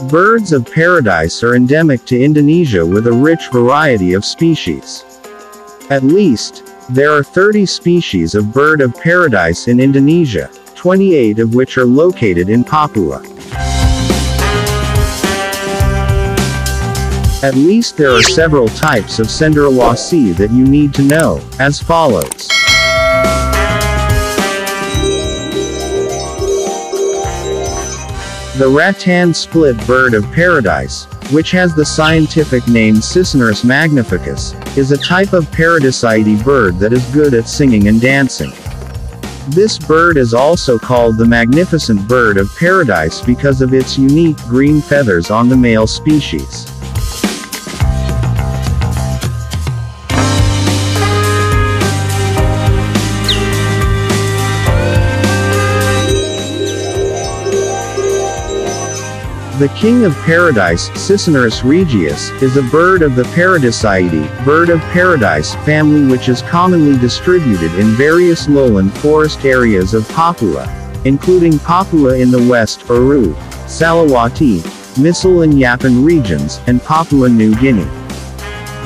Birds of paradise are endemic to Indonesia with a rich variety of species. At least, there are 30 species of bird of paradise in Indonesia, 28 of which are located in Papua. At least there are several types of Cendrawasih that you need to know, as follows. The rattan split bird of paradise, which has the scientific name Cicinaris magnificus, is a type of paradiseidae bird that is good at singing and dancing. This bird is also called the magnificent bird of paradise because of its unique green feathers on the male species. The king of paradise, Cicinaris regius, is a bird of the Paradiseidae, bird of paradise family which is commonly distributed in various lowland forest areas of Papua, including Papua in the west, Uru, Salawati, Misal and Yapen regions, and Papua New Guinea.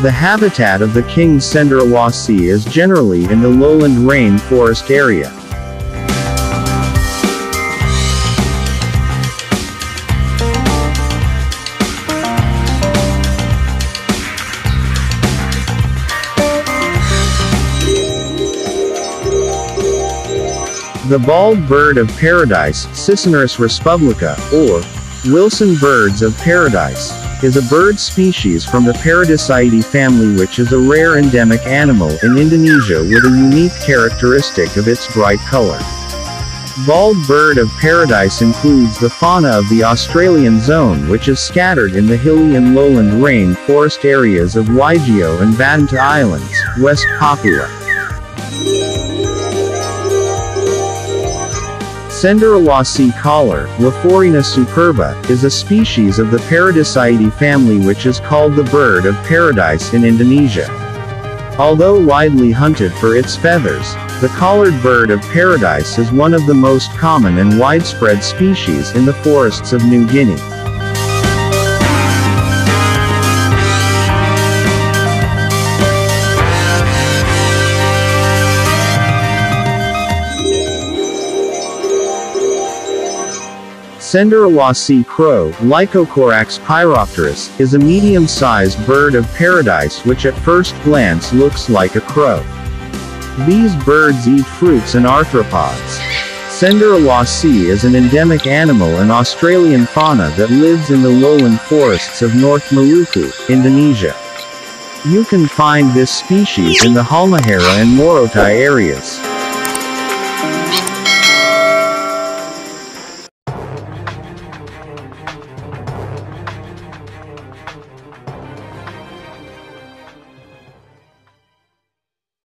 The habitat of the king Cendrawasih is generally in the lowland rain forest area. The bald bird of paradise, Cicinaris respublica, or Wilson birds of paradise, is a bird species from the Paradiseidae family which is a rare endemic animal in Indonesia with a unique characteristic of its bright color. Bald bird of paradise includes the fauna of the Australian zone which is scattered in the hilly and lowland rain forest areas of Waigeo and Banta Islands, West Papua. Cendrawasih collar, Laphorina superba, is a species of the Paradiseidae family which is called the bird of paradise in Indonesia. Although widely hunted for its feathers, the collared bird of paradise is one of the most common and widespread species in the forests of New Guinea. Cendrawasih crow, Lycocorax pyropterus, is a medium-sized bird of paradise which at first glance looks like a crow. These birds eat fruits and arthropods. Cendrawasih is an endemic animal and Australian fauna that lives in the lowland forests of North Maluku, Indonesia. You can find this species in the Halmahera and Morotai areas.